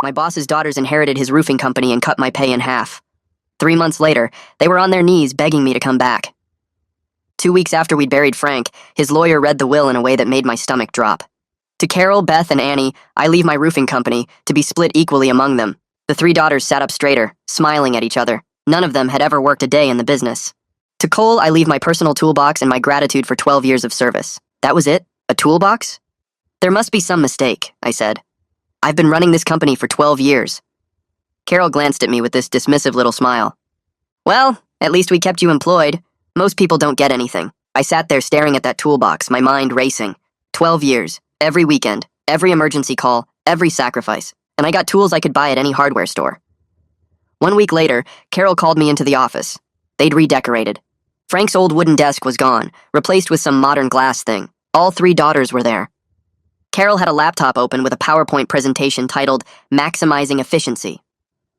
My boss's daughters inherited his roofing company and cut my pay in half. 3 months later, they were on their knees begging me to come back. 2 weeks after we'd buried Frank, his lawyer read the will in a way that made my stomach drop. To Carol, Beth, and Annie, I leave my roofing company to be split equally among them. The 3 daughters sat up straighter, smiling at each other. None of them had ever worked a day in the business. To Cole, I leave my personal toolbox and my gratitude for 12 years of service. That was it? A toolbox? There must be some mistake, I said. I've been running this company for 12 years. Carol glanced at me with this dismissive little smile. Well, at least we kept you employed. Most people don't get anything. I sat there staring at that toolbox, my mind racing. 12 years, every weekend, every emergency call, every sacrifice, and I got tools I could buy at any hardware store. 1 week later, Carol called me into the office. They'd redecorated. Frank's old wooden desk was gone, replaced with some modern glass thing. All 3 daughters were there. Carol had a laptop open with a PowerPoint presentation titled Maximizing Efficiency.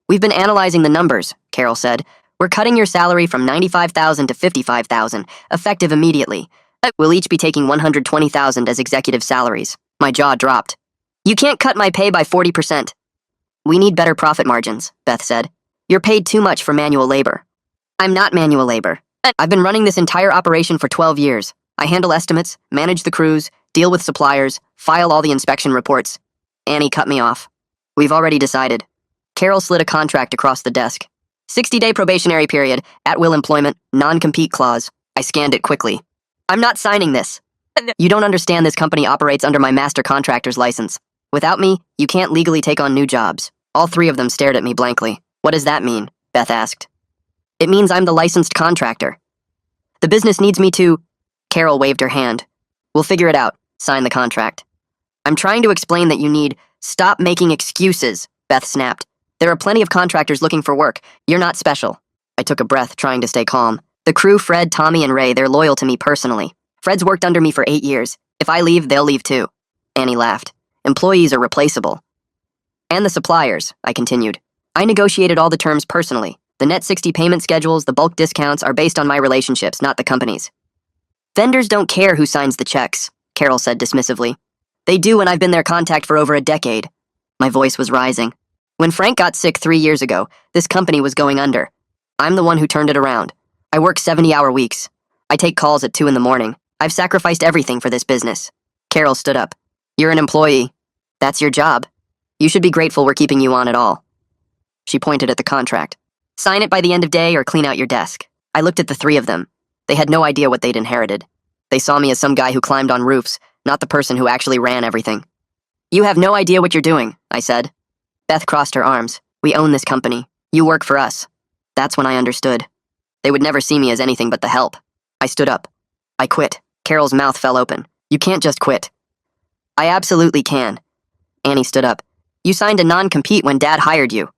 We've been analyzing the numbers, Carol said. We're cutting your salary from $95,000 to $55,000, effective immediately. We'll each be taking $120,000 as executive salaries. My jaw dropped. You can't cut my pay by 40%. We need better profit margins, Beth said. You're paid too much for manual labor. I'm not manual labor. I've been running this entire operation for 12 years. I handle estimates, manage the crews, deal with suppliers, file all the inspection reports. Annie cut me off. We've already decided. Carol slid a contract across the desk. 60-day probationary period, at-will employment, non-compete clause. I scanned it quickly. I'm not signing this. You don't understand this company operates under my master contractor's license. Without me, you can't legally take on new jobs. All 3 of them stared at me blankly. What does that mean? Beth asked. It means I'm the licensed contractor. The business needs me to... Carol waved her hand. We'll figure it out. Sign the contract. I'm trying to explain that you need... Stop making excuses, Beth snapped. There are plenty of contractors looking for work. You're not special. I took a breath, trying to stay calm. The crew, Fred, Tommy, and Ray, they're loyal to me personally. Fred's worked under me for 8 years. If I leave, they'll leave too. Annie laughed. Employees are replaceable. And the suppliers, I continued. I negotiated all the terms personally. The net 60 payment schedules, the bulk discounts are based on my relationships, not the company's. Vendors don't care who signs the checks, Carol said dismissively. They do, and I've been their contact for over a decade. My voice was rising. When Frank got sick 3 years ago, this company was going under. I'm the one who turned it around. I work 70-hour weeks. I take calls at 2 in the morning. I've sacrificed everything for this business. Carol stood up. You're an employee. That's your job. You should be grateful we're keeping you on at all. She pointed at the contract. Sign it by the end of day or clean out your desk. I looked at the 3 of them. They had no idea what they'd inherited. They saw me as some guy who climbed on roofs, not the person who actually ran everything. You have no idea what you're doing, I said. Beth crossed her arms. We own this company. You work for us. That's when I understood. They would never see me as anything but the help. I stood up. I quit. Carol's mouth fell open. You can't just quit. I absolutely can. Annie stood up. You signed a non-compete when Dad hired you.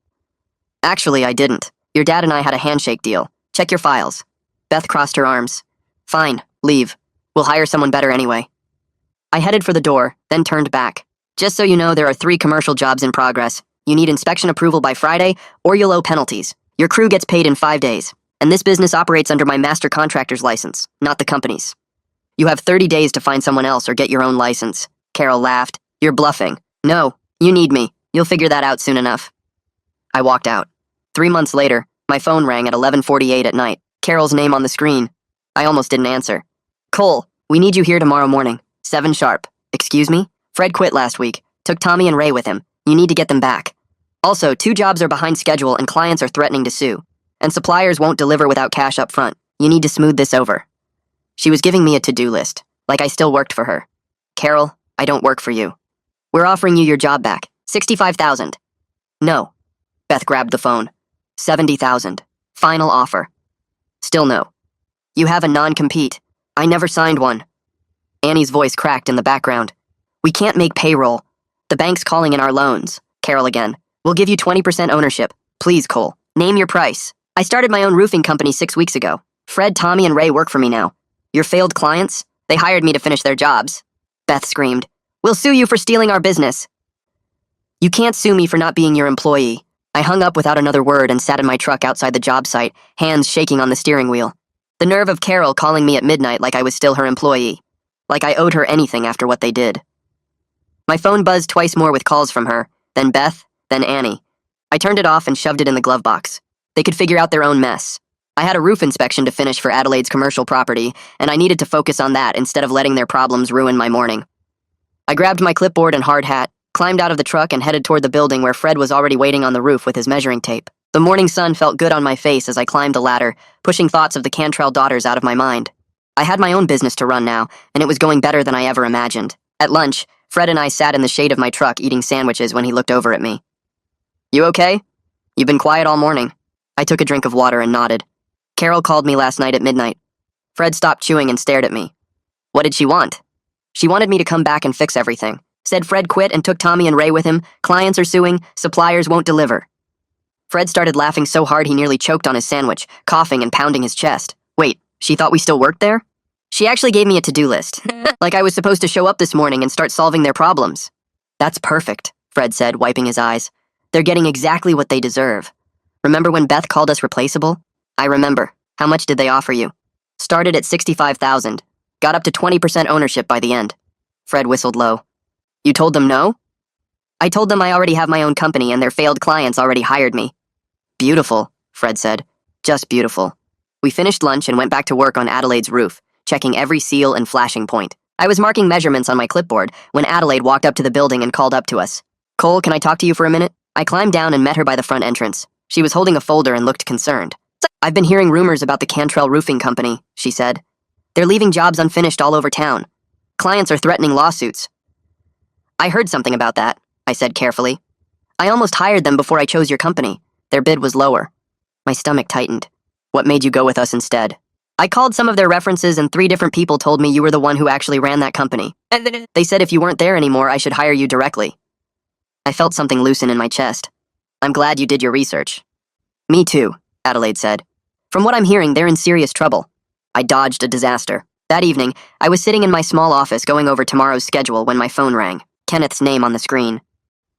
Actually, I didn't. Your dad and I had a handshake deal. Check your files. Beth crossed her arms. Fine, leave. We'll hire someone better anyway. I headed for the door, then turned back. Just so you know, there are 3 commercial jobs in progress. You need inspection approval by Friday, or you'll owe penalties. Your crew gets paid in 5 days. And this business operates under my master contractor's license, not the company's. You have 30 days to find someone else or get your own license. Carol laughed. You're bluffing. No, you need me. You'll figure that out soon enough. I walked out. 3 months later, my phone rang at 11:48 at night. Carol's name on the screen. I almost didn't answer. Cole, we need you here tomorrow morning. 7 sharp. Excuse me? Fred quit last week. Took Tommy and Ray with him. You need to get them back. Also, 2 jobs are behind schedule and clients are threatening to sue. And suppliers won't deliver without cash up front. You need to smooth this over. She was giving me a to-do list, like I still worked for her. Carol, I don't work for you. We're offering you your job back. $65,000. No. Beth grabbed the phone. $70,000. Final offer. Still no. You have a non-compete. I never signed one. Annie's voice cracked in the background. We can't make payroll. The bank's calling in our loans. Carol again. We'll give you 20% ownership. Please, Cole. Name your price. I started my own roofing company 6 weeks ago. Fred, Tommy, and Ray work for me now. Your failed clients? They hired me to finish their jobs. Beth screamed. We'll sue you for stealing our business. You can't sue me for not being your employee. I hung up without another word and sat in my truck outside the job site, hands shaking on the steering wheel. The nerve of Carol calling me at midnight like I was still her employee. Like I owed her anything after what they did. My phone buzzed twice more with calls from her, then Beth, then Annie. I turned it off and shoved it in the glove box. They could figure out their own mess. I had a roof inspection to finish for Adelaide's commercial property, and I needed to focus on that instead of letting their problems ruin my morning. I grabbed my clipboard and hard hat, climbed out of the truck, and headed toward the building where Fred was already waiting on the roof with his measuring tape. The morning sun felt good on my face as I climbed the ladder, pushing thoughts of the Cantrell daughters out of my mind. I had my own business to run now, and it was going better than I ever imagined. At lunch, Fred and I sat in the shade of my truck eating sandwiches when he looked over at me. "You okay? You've been quiet all morning." I took a drink of water and nodded. "Carol called me last night at midnight." Fred stopped chewing and stared at me. "What did she want?" "She wanted me to come back and fix everything. Said Fred quit and took Tommy and Ray with him. Clients are suing, suppliers won't deliver." Fred started laughing so hard he nearly choked on his sandwich, coughing and pounding his chest. "Wait, she thought we still worked there?" "She actually gave me a to-do list. Like I was supposed to show up this morning and start solving their problems." "That's perfect," Fred said, wiping his eyes. "They're getting exactly what they deserve. Remember when Beth called us replaceable?" "I remember. How much did they offer you?" "Started at $65,000. Got up to 20% ownership by the end." Fred whistled low. "You told them no?" "I told them I already have my own company and their failed clients already hired me." "Beautiful," Fred said. "Just beautiful." We finished lunch and went back to work on Adelaide's roof, checking every seal and flashing point. I was marking measurements on my clipboard when Adelaide walked up to the building and called up to us. "Cole, can I talk to you for a minute?" I climbed down and met her by the front entrance. She was holding a folder and looked concerned. "I've been hearing rumors about the Cantrell Roofing Company," she said. "They're leaving jobs unfinished all over town. Clients are threatening lawsuits." "I heard something about that," I said carefully. "I almost hired them before I chose your company. Their bid was lower." My stomach tightened. "What made you go with us instead?" "I called some of their references and 3 different people told me you were the one who actually ran that company. They said if you weren't there anymore, I should hire you directly." I felt something loosen in my chest. "I'm glad you did your research." "Me too," Adelaide said. "From what I'm hearing, they're in serious trouble." I dodged a disaster. That evening, I was sitting in my small office going over tomorrow's schedule when my phone rang. Kenneth's name on the screen.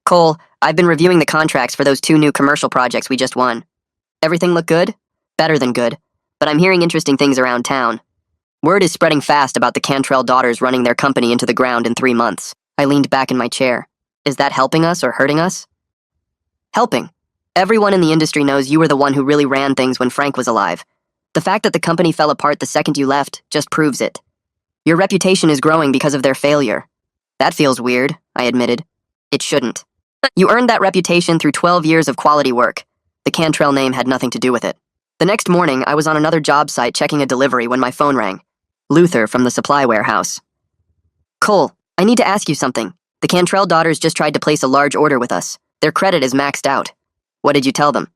"Cole, I've been reviewing the contracts for those 2 new commercial projects we just won. Everything look good?" "Better than good. But I'm hearing interesting things around town. Word is spreading fast about the Cantrell daughters running their company into the ground in 3 months." I leaned back in my chair. "Is that helping us or hurting us?" "Helping. Everyone in the industry knows you were the one who really ran things when Frank was alive. The fact that the company fell apart the second you left just proves it. Your reputation is growing because of their failure." "That feels weird," I admitted. "It shouldn't. You earned that reputation through 12 years of quality work. The Cantrell name had nothing to do with it." The next morning, I was on another job site checking a delivery when my phone rang. Luther from the supply warehouse. "Cole, I need to ask you something. The Cantrell daughters just tried to place a large order with us. Their credit is maxed out." "What did you tell them?"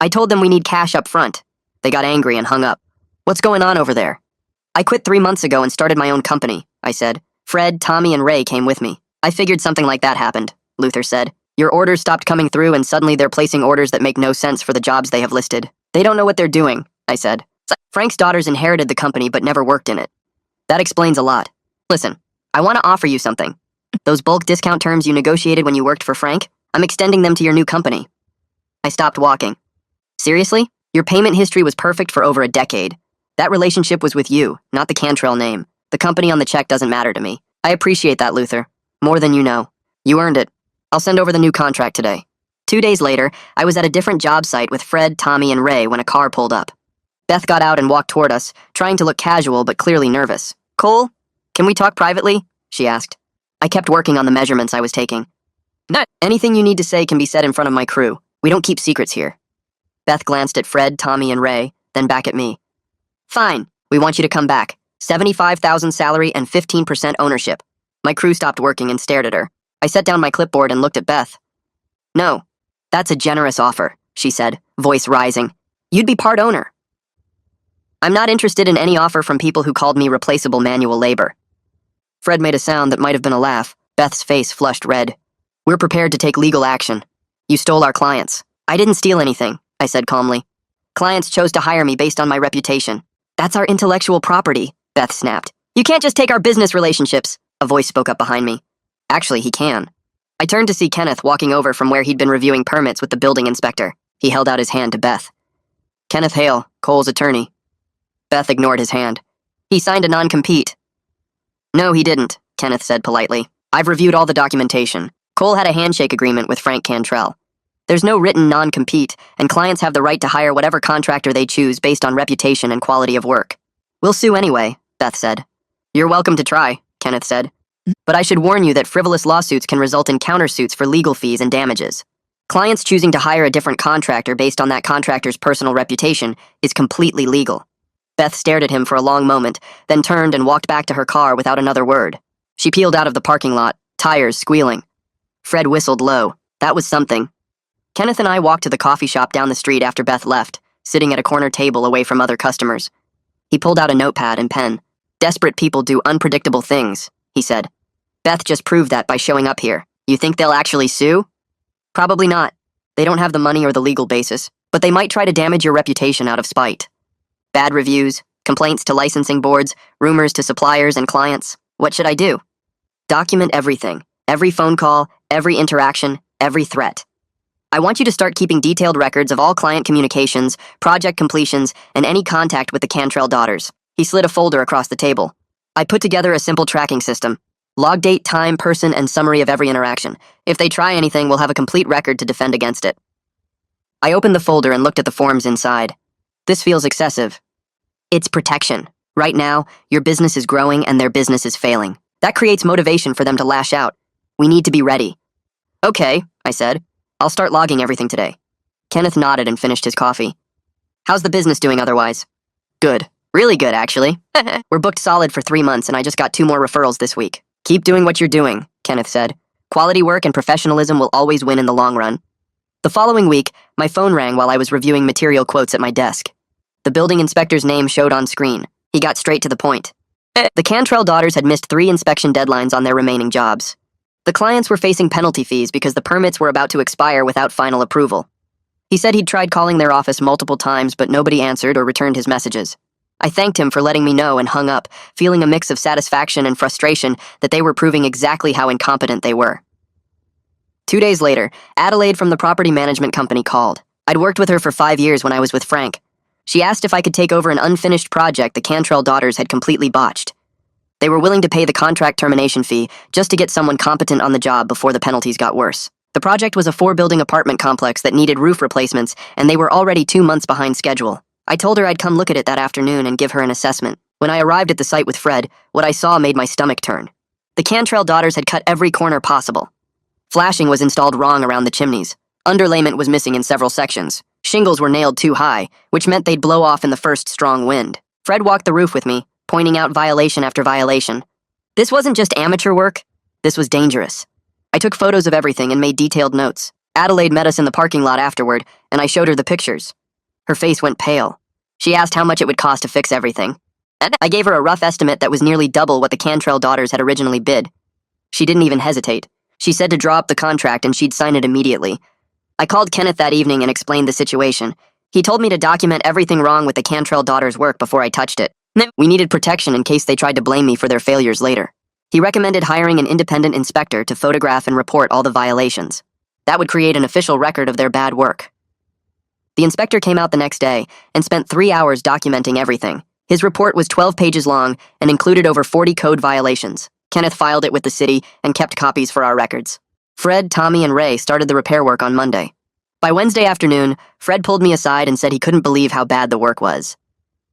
"I told them we need cash up front." They got angry and hung up. "What's going on over there?" "I quit 3 months ago and started my own company," I said. "Fred, Tommy, and Ray came with me." "I figured something like that happened," Luther said. "Your orders stopped coming through and suddenly they're placing orders that make no sense for the jobs they have listed." "They don't know what they're doing," I said. "Frank's daughters inherited the company but never worked in it." "That explains a lot. Listen, I want to offer you something. Those bulk discount terms you negotiated when you worked for Frank, I'm extending them to your new company." I stopped walking. "Seriously? Your payment history was perfect for over a decade. That relationship was with you, not the Cantrell name. The company on the check doesn't matter to me." "I appreciate that, Luther. More than you know. You earned it. I'll send over the new contract today." 2 days later, I was at a different job site with Fred, Tommy, and Ray when a car pulled up. Beth got out and walked toward us, trying to look casual but clearly nervous. "Cole, can we talk privately?" she asked. I kept working on the measurements I was taking. "No, anything you need to say can be said in front of my crew. We don't keep secrets here." Beth glanced at Fred, Tommy, and Ray, then back at me. "Fine, we want you to come back. 75,000 salary and 15% ownership." My crew stopped working and stared at her. I set down my clipboard and looked at Beth. "No, that's a generous offer," she said, voice rising. "You'd be part owner." "I'm not interested in any offer from people who called me replaceable manual labor." Fred made a sound that might have been a laugh. Beth's face flushed red. "We're prepared to take legal action. You stole our clients." "I didn't steal anything," I said calmly. "Clients chose to hire me based on my reputation." "That's our intellectual property," Beth snapped. "You can't just take our business relationships." A voice spoke up behind me. "Actually, he can." I turned to see Kenneth walking over from where he'd been reviewing permits with the building inspector. He held out his hand to Beth. "Kenneth Hale, Cole's attorney." Beth ignored his hand. "He signed a non-compete." "No, he didn't," Kenneth said politely. "I've reviewed all the documentation. Cole had a handshake agreement with Frank Cantrell. There's no written non-compete, and clients have the right to hire whatever contractor they choose based on reputation and quality of work. We'll sue anyway, Beth said. You're welcome to try, Kenneth said. But I should warn you that frivolous lawsuits can result in countersuits for legal fees and damages. Clients choosing to hire a different contractor based on that contractor's personal reputation is completely legal. Beth stared at him for a long moment, then turned and walked back to her car without another word. She peeled out of the parking lot, tires squealing. Fred whistled low. That was something. Kenneth and I walked to the coffee shop down the street after Beth left, sitting at a corner table away from other customers. He pulled out a notepad and pen. Desperate people do unpredictable things, he said. Beth just proved that by showing up here. You think they'll actually sue? Probably not. They don't have the money or the legal basis, but they might try to damage your reputation out of spite. Bad reviews, complaints to licensing boards, rumors to suppliers and clients. What should I do? Document everything. Every phone call, every interaction, every threat. I want you to start keeping detailed records of all client communications, project completions, and any contact with the Cantrell daughters. He slid a folder across the table. I put together a simple tracking system. Log date, time, person, and summary of every interaction. If they try anything, we'll have a complete record to defend against it. I opened the folder and looked at the forms inside. This feels excessive. It's protection. Right now, your business is growing and their business is failing. That creates motivation for them to lash out. We need to be ready. Okay, I said. I'll start logging everything today. Kenneth nodded and finished his coffee. How's the business doing otherwise? Good. Really good, actually. We're booked solid for 3 months and I just got 2 more referrals this week. Keep doing what you're doing, Kenneth said. Quality work and professionalism will always win in the long run. The following week, my phone rang while I was reviewing material quotes at my desk. The building inspector's name showed on screen. He got straight to the point. The Cantrell daughters had missed 3 inspection deadlines on their remaining jobs. The clients were facing penalty fees because the permits were about to expire without final approval. He said he'd tried calling their office multiple times, but nobody answered or returned his messages. I thanked him for letting me know and hung up, feeling a mix of satisfaction and frustration that they were proving exactly how incompetent they were. 2 days later, Adelaide from the property management company called. I'd worked with her for 5 years when I was with Frank. She asked if I could take over an unfinished project the Cantrell daughters had completely botched. They were willing to pay the contract termination fee just to get someone competent on the job before the penalties got worse. The project was a 4-building apartment complex that needed roof replacements, and they were already 2 months behind schedule. I told her I'd come look at it that afternoon and give her an assessment. When I arrived at the site with Fred, what I saw made my stomach turn. The Cantrell daughters had cut every corner possible. Flashing was installed wrong around the chimneys. Underlayment was missing in several sections. Shingles were nailed too high, which meant they'd blow off in the first strong wind. Fred walked the roof with me, pointing out violation after violation. This wasn't just amateur work. This was dangerous. I took photos of everything and made detailed notes. Adelaide met us in the parking lot afterward, and I showed her the pictures. Her face went pale. She asked how much it would cost to fix everything. I gave her a rough estimate that was nearly double what the Cantrell daughters had originally bid. She didn't even hesitate. She said to draw up the contract and she'd sign it immediately. I called Kenneth that evening and explained the situation. He told me to document everything wrong with the Cantrell daughters' work before I touched it. We needed protection in case they tried to blame me for their failures later. He recommended hiring an independent inspector to photograph and report all the violations. That would create an official record of their bad work. The inspector came out the next day and spent 3 hours documenting everything. His report was 12 pages long and included over 40 code violations. Kenneth filed it with the city and kept copies for our records. Fred, Tommy, and Ray started the repair work on Monday. By Wednesday afternoon, Fred pulled me aside and said he couldn't believe how bad the work was.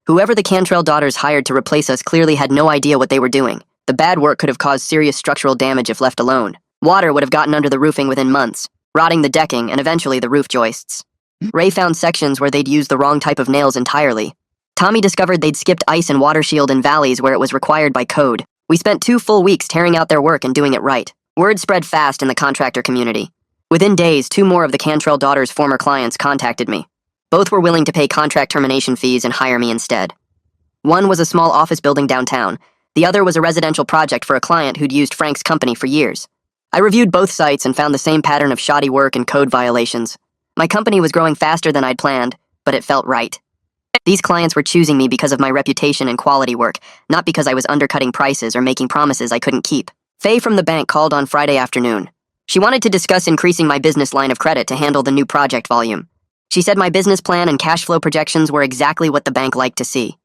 Whoever the Cantrell daughters hired to replace us clearly had no idea what they were doing. The bad work could have caused serious structural damage if left alone. Water would have gotten under the roofing within months, rotting the decking and eventually the roof joists. Ray found sections where they'd used the wrong type of nails entirely. Tommy discovered they'd skipped ice and water shield in valleys where it was required by code. We spent 2 full weeks tearing out their work and doing it right. Word spread fast in the contractor community. Within days, 2 more of the Cantrell daughters' former clients contacted me. Both were willing to pay contract termination fees and hire me instead. One was a small office building downtown. The other was a residential project for a client who'd used Frank's company for years. I reviewed both sites and found the same pattern of shoddy work and code violations. My company was growing faster than I'd planned, but it felt right. These clients were choosing me because of my reputation and quality work, not because I was undercutting prices or making promises I couldn't keep. Faye from the bank called on Friday afternoon. She wanted to discuss increasing my business line of credit to handle the new project volume. She said my business plan and cash flow projections were exactly what the bank liked to see.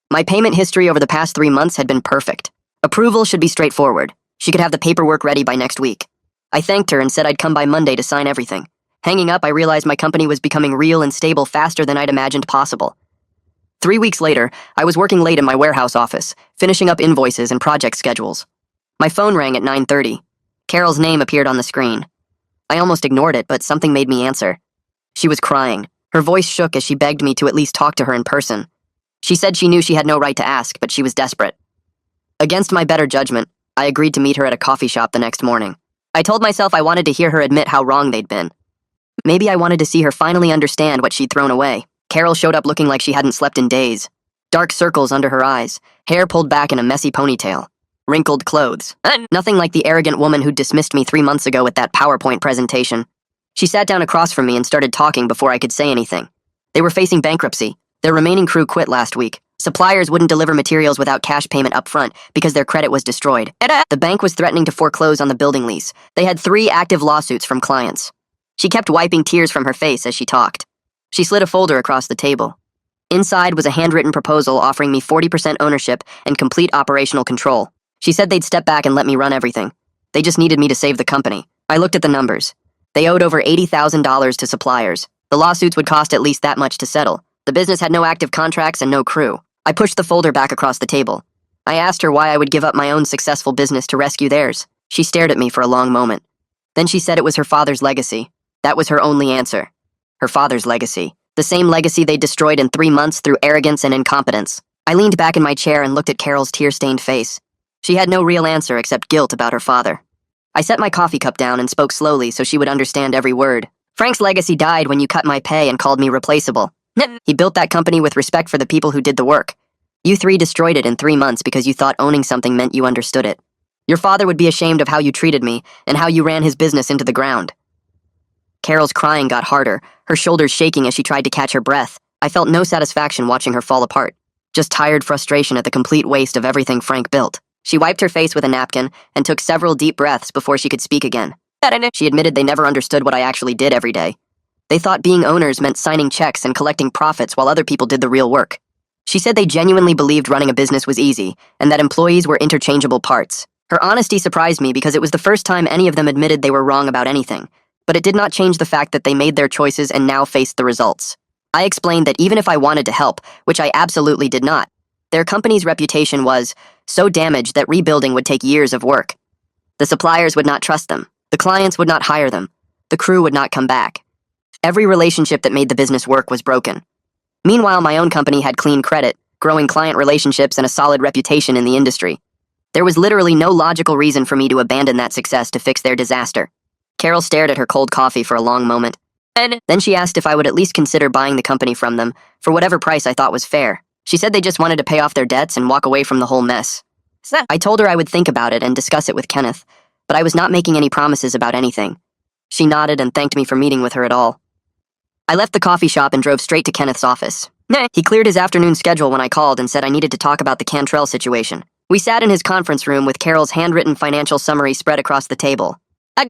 My payment history over the past 3 months had been perfect. Approval should be straightforward. She could have the paperwork ready by next week. I thanked her and said I'd come by Monday to sign everything. Hanging up, I realized my company was becoming real and stable faster than I'd imagined possible. 3 weeks later, I was working late in my warehouse office, finishing up invoices and project schedules. My phone rang at 9:30. Carol's name appeared on the screen. I almost ignored it, but something made me answer. She was crying. Her voice shook as she begged me to at least talk to her in person. She said she knew she had no right to ask, but she was desperate. Against my better judgment, I agreed to meet her at a coffee shop the next morning. I told myself I wanted to hear her admit how wrong they'd been. Maybe I wanted to see her finally understand what she'd thrown away. Carol showed up looking like she hadn't slept in days. Dark circles under her eyes, hair pulled back in a messy ponytail, wrinkled clothes. Nothing like the arrogant woman who dismissed me 3 months ago at that PowerPoint presentation. She sat down across from me and started talking before I could say anything. They were facing bankruptcy. Their remaining crew quit last week. Suppliers wouldn't deliver materials without cash payment up front because their credit was destroyed. The bank was threatening to foreclose on the building lease. They had 3 active lawsuits from clients. She kept wiping tears from her face as she talked. She slid a folder across the table. Inside was a handwritten proposal offering me 40% ownership and complete operational control. She said they'd step back and let me run everything. They just needed me to save the company. I looked at the numbers. They owed over $80,000 to suppliers. The lawsuits would cost at least that much to settle. The business had no active contracts and no crew. I pushed the folder back across the table. I asked her why I would give up my own successful business to rescue theirs. She stared at me for a long moment. Then she said it was her father's legacy. That was her only answer. Her father's legacy. The same legacy they destroyed in 3 months through arrogance and incompetence. I leaned back in my chair and looked at Carol's tear-stained face. She had no real answer except guilt about her father. I set my coffee cup down and spoke slowly so she would understand every word. Frank's legacy died when you cut my pay and called me replaceable. He built that company with respect for the people who did the work. You 3 destroyed it in 3 months because you thought owning something meant you understood it. Your father would be ashamed of how you treated me and how you ran his business into the ground. Carol's crying got harder, her shoulders shaking as she tried to catch her breath. I felt no satisfaction watching her fall apart, just tired frustration at the complete waste of everything Frank built. She wiped her face with a napkin and took several deep breaths before she could speak again. She admitted they never understood what I actually did every day. They thought being owners meant signing checks and collecting profits while other people did the real work. She said they genuinely believed running a business was easy and that employees were interchangeable parts. Her honesty surprised me because it was the first time any of them admitted they were wrong about anything. But it did not change the fact that they made their choices and now faced the results. I explained that even if I wanted to help, which I absolutely did not, their company's reputation was so damaged that rebuilding would take years of work. The suppliers would not trust them. The clients would not hire them. The crew would not come back. Every relationship that made the business work was broken. Meanwhile, my own company had clean credit, growing client relationships, and a solid reputation in the industry. There was literally no logical reason for me to abandon that success to fix their disaster. Carol stared at her cold coffee for a long moment. Then she asked if I would at least consider buying the company from them, for whatever price I thought was fair. She said they just wanted to pay off their debts and walk away from the whole mess. I told her I would think about it and discuss it with Kenneth, but I was not making any promises about anything. She nodded and thanked me for meeting with her at all. I left the coffee shop and drove straight to Kenneth's office. He cleared his afternoon schedule when I called and said I needed to talk about the Cantrell situation. We sat in his conference room with Carol's handwritten financial summary spread across the table.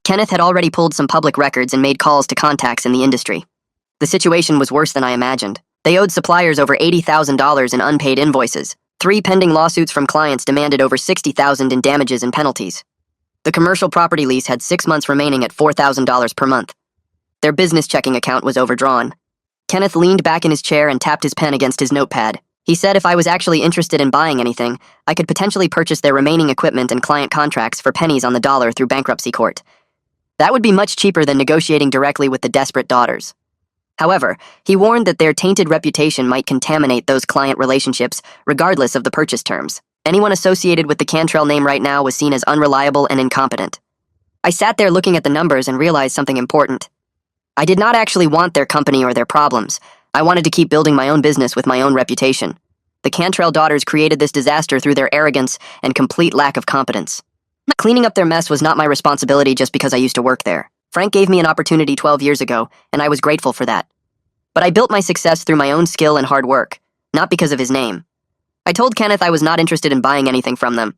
Kenneth had already pulled some public records and made calls to contacts in the industry. The situation was worse than I imagined. They owed suppliers over $80,000 in unpaid invoices. 3 pending lawsuits from clients demanded over $60,000 in damages and penalties. The commercial property lease had 6 months remaining at $4,000 per month. Their business checking account was overdrawn. Kenneth leaned back in his chair and tapped his pen against his notepad. He said if I was actually interested in buying anything, I could potentially purchase their remaining equipment and client contracts for pennies on the dollar through bankruptcy court. That would be much cheaper than negotiating directly with the desperate daughters. However, he warned that their tainted reputation might contaminate those client relationships regardless of the purchase terms. Anyone associated with the Cantrell name right now was seen as unreliable and incompetent. I sat there looking at the numbers and realized something important. I did not actually want their company or their problems. I wanted to keep building my own business with my own reputation. The Cantrell daughters created this disaster through their arrogance and complete lack of competence. Cleaning up their mess was not my responsibility just because I used to work there. Frank gave me an opportunity 12 years ago, and I was grateful for that. But I built my success through my own skill and hard work, not because of his name. I told Kenneth I was not interested in buying anything from them.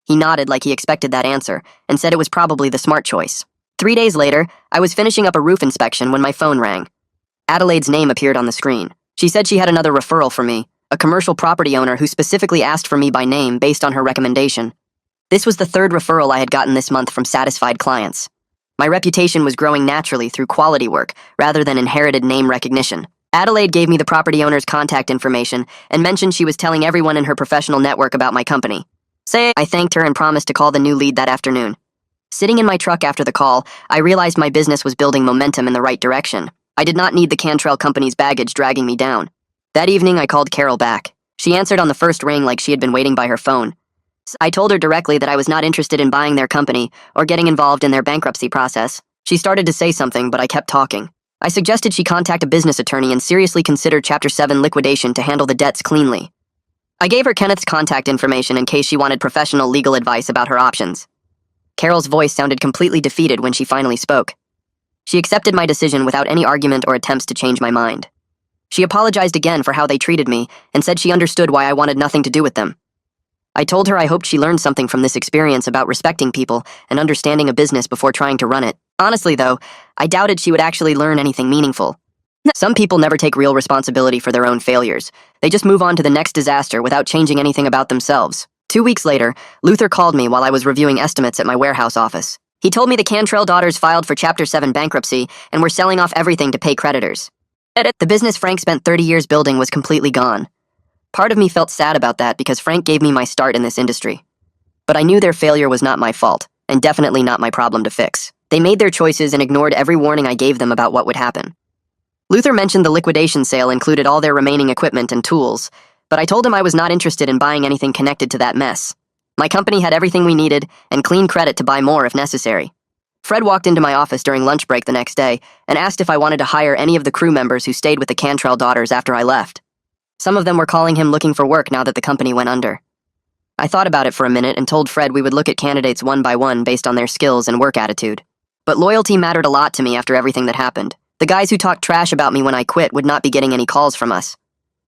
He nodded like he expected that answer, and said it was probably the smart choice. 3 days later, I was finishing up a roof inspection when my phone rang. Adelaide's name appeared on the screen. She said she had another referral for me, a commercial property owner who specifically asked for me by name based on her recommendation. This was the 3rd referral I had gotten this month from satisfied clients. My reputation was growing naturally through quality work rather than inherited name recognition. Adelaide gave me the property owner's contact information and mentioned she was telling everyone in her professional network about my company. I thanked her and promised to call the new lead that afternoon. Sitting in my truck after the call, I realized my business was building momentum in the right direction. I did not need the Cantrell company's baggage dragging me down. That evening, I called Carol back. She answered on the first ring like she had been waiting by her phone. I told her directly that I was not interested in buying their company or getting involved in their bankruptcy process. She started to say something, but I kept talking. I suggested she contact a business attorney and seriously consider Chapter 7 liquidation to handle the debts cleanly. I gave her Kenneth's contact information in case she wanted professional legal advice about her options. Carol's voice sounded completely defeated when she finally spoke. She accepted my decision without any argument or attempts to change my mind. She apologized again for how they treated me and said she understood why I wanted nothing to do with them. I told her I hoped she learned something from this experience about respecting people and understanding a business before trying to run it. Honestly, though, I doubted she would actually learn anything meaningful. Some people never take real responsibility for their own failures. They just move on to the next disaster without changing anything about themselves. 2 weeks later, Luther called me while I was reviewing estimates at my warehouse office. He told me the Cantrell daughters filed for Chapter 7 bankruptcy and were selling off everything to pay creditors. The business Frank spent 30 years building was completely gone. Part of me felt sad about that because Frank gave me my start in this industry. But I knew their failure was not my fault, and definitely not my problem to fix. They made their choices and ignored every warning I gave them about what would happen. Luther mentioned the liquidation sale included all their remaining equipment and tools, but I told him I was not interested in buying anything connected to that mess. My company had everything we needed and clean credit to buy more if necessary. Fred walked into my office during lunch break the next day and asked if I wanted to hire any of the crew members who stayed with the Cantrell daughters after I left. Some of them were calling him looking for work now that the company went under. I thought about it for a minute and told Fred we would look at candidates one by one based on their skills and work attitude. But loyalty mattered a lot to me after everything that happened. The guys who talked trash about me when I quit would not be getting any calls from us.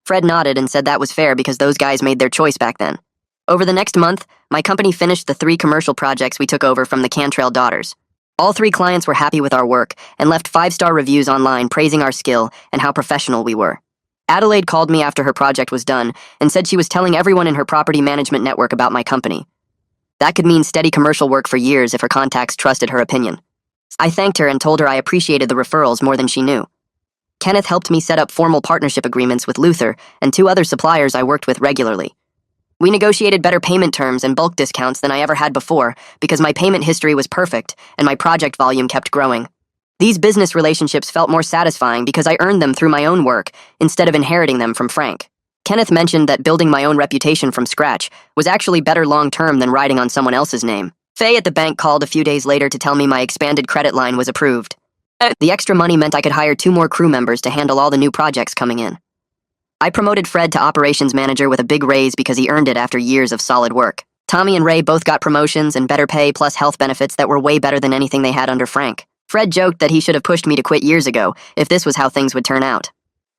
Fred nodded and said that was fair because those guys made their choice back then. Over the next month, my company finished the 3 commercial projects we took over from the Cantrell daughters. All 3 clients were happy with our work and left 5-star reviews online praising our skill and how professional we were. Adelaide called me after her project was done and said she was telling everyone in her property management network about my company. That could mean steady commercial work for years if her contacts trusted her opinion. I thanked her and told her I appreciated the referrals more than she knew. Kenneth helped me set up formal partnership agreements with Luther and 2 other suppliers I worked with regularly. We negotiated better payment terms and bulk discounts than I ever had before because my payment history was perfect and my project volume kept growing. These business relationships felt more satisfying because I earned them through my own work instead of inheriting them from Frank. Kenneth mentioned that building my own reputation from scratch was actually better long-term than riding on someone else's name. Faye at the bank called a few days later to tell me my expanded credit line was approved. The extra money meant I could hire 2 more crew members to handle all the new projects coming in. I promoted Fred to operations manager with a big raise because he earned it after years of solid work. Tommy and Ray both got promotions and better pay plus health benefits that were way better than anything they had under Frank. Fred joked that he should have pushed me to quit years ago if this was how things would turn out.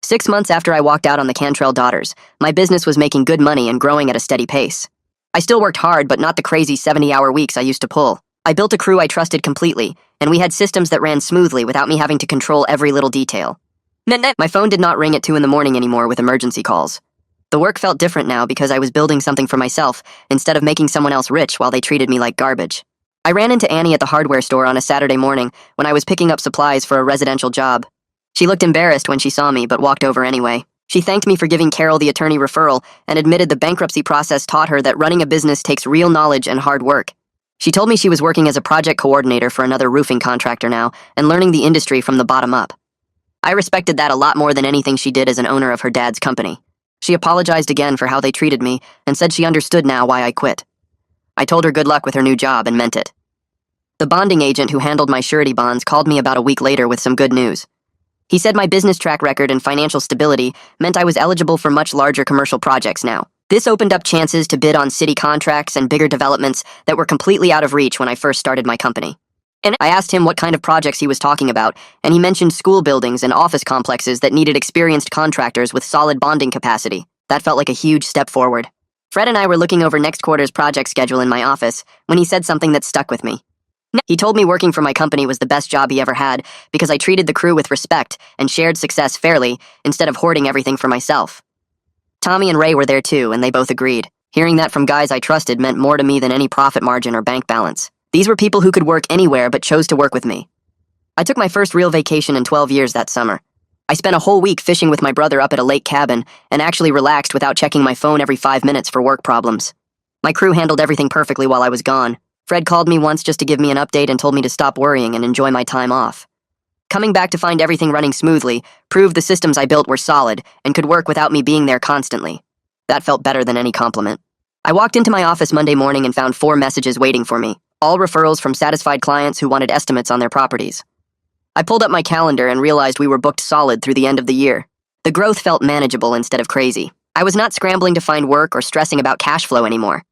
6 months after I walked out on the Cantrell daughters, my business was making good money and growing at a steady pace. I still worked hard, but not the crazy 70-hour weeks I used to pull. I built a crew I trusted completely, and we had systems that ran smoothly without me having to control every little detail. My phone did not ring at 2 in the morning anymore with emergency calls. The work felt different now because I was building something for myself instead of making someone else rich while they treated me like garbage. I ran into Annie at the hardware store on a Saturday morning when I was picking up supplies for a residential job. She looked embarrassed when she saw me, but walked over anyway. She thanked me for giving Carol the attorney referral and admitted the bankruptcy process taught her that running a business takes real knowledge and hard work. She told me she was working as a project coordinator for another roofing contractor now and learning the industry from the bottom up. I respected that a lot more than anything she did as an owner of her dad's company. She apologized again for how they treated me and said she understood now why I quit. I told her good luck with her new job and meant it. The bonding agent who handled my surety bonds called me about a week later with some good news. He said my business track record and financial stability meant I was eligible for much larger commercial projects now. This opened up chances to bid on city contracts and bigger developments that were completely out of reach when I first started my company. And I asked him what kind of projects he was talking about, and he mentioned school buildings and office complexes that needed experienced contractors with solid bonding capacity. That felt like a huge step forward. Fred and I were looking over next quarter's project schedule in my office when he said something that stuck with me. He told me working for my company was the best job he ever had because I treated the crew with respect and shared success fairly instead of hoarding everything for myself. Tommy and Ray were there too, and they both agreed. Hearing that from guys I trusted meant more to me than any profit margin or bank balance. These were people who could work anywhere but chose to work with me. I took my first real vacation in 12 years that summer. I spent a whole week fishing with my brother up at a lake cabin and actually relaxed without checking my phone every 5 minutes for work problems. My crew handled everything perfectly while I was gone. Fred called me once just to give me an update and told me to stop worrying and enjoy my time off. Coming back to find everything running smoothly proved the systems I built were solid and could work without me being there constantly. That felt better than any compliment. I walked into my office Monday morning and found 4 messages waiting for me, all referrals from satisfied clients who wanted estimates on their properties. I pulled up my calendar and realized we were booked solid through the end of the year. The growth felt manageable instead of crazy. I was not scrambling to find work or stressing about cash flow anymore.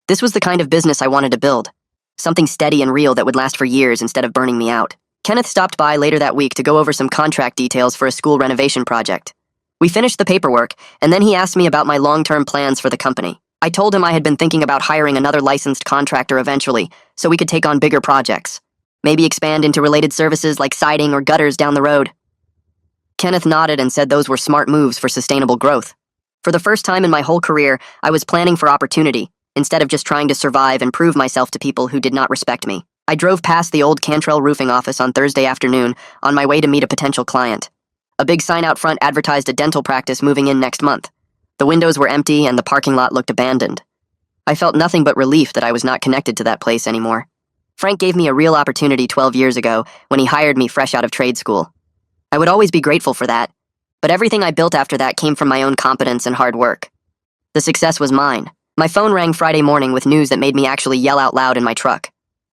This was the kind of business I wanted to build. Something steady and real that would last for years instead of burning me out. Kenneth stopped by later that week to go over some contract details for a school renovation project. We finished the paperwork, and then he asked me about my long-term plans for the company. I told him I had been thinking about hiring another licensed contractor eventually, so we could take on bigger projects. Maybe expand into related services like siding or gutters down the road. Kenneth nodded and said those were smart moves for sustainable growth. For the first time in my whole career, I was planning for opportunity, instead of just trying to survive and prove myself to people who did not respect me. I drove past the old Cantrell roofing office on Thursday afternoon on my way to meet a potential client. A big sign out front advertised a dental practice moving in next month. The windows were empty and the parking lot looked abandoned. I felt nothing but relief that I was not connected to that place anymore. Frank gave me a real opportunity 12 years ago when he hired me fresh out of trade school. I would always be grateful for that, but everything I built after that came from my own competence and hard work. The success was mine. My phone rang Friday morning with news that made me actually yell out loud in my truck.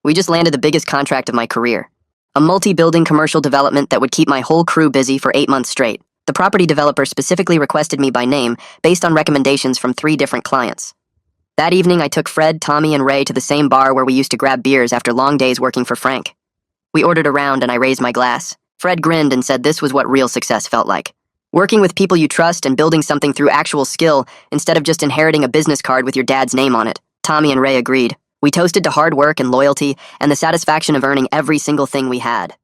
We just landed the biggest contract of my career. A multi-building commercial development that would keep my whole crew busy for 8 months straight. The property developer specifically requested me by name based on recommendations from 3 different clients. That evening, I took Fred, Tommy, and Ray to the same bar where we used to grab beers after long days working for Frank. We ordered a round and I raised my glass. Fred grinned and said this was what real success felt like. Working with people you trust and building something through actual skill instead of just inheriting a business card with your dad's name on it. Tommy and Ray agreed. We toasted to hard work and loyalty and the satisfaction of earning every single thing we had.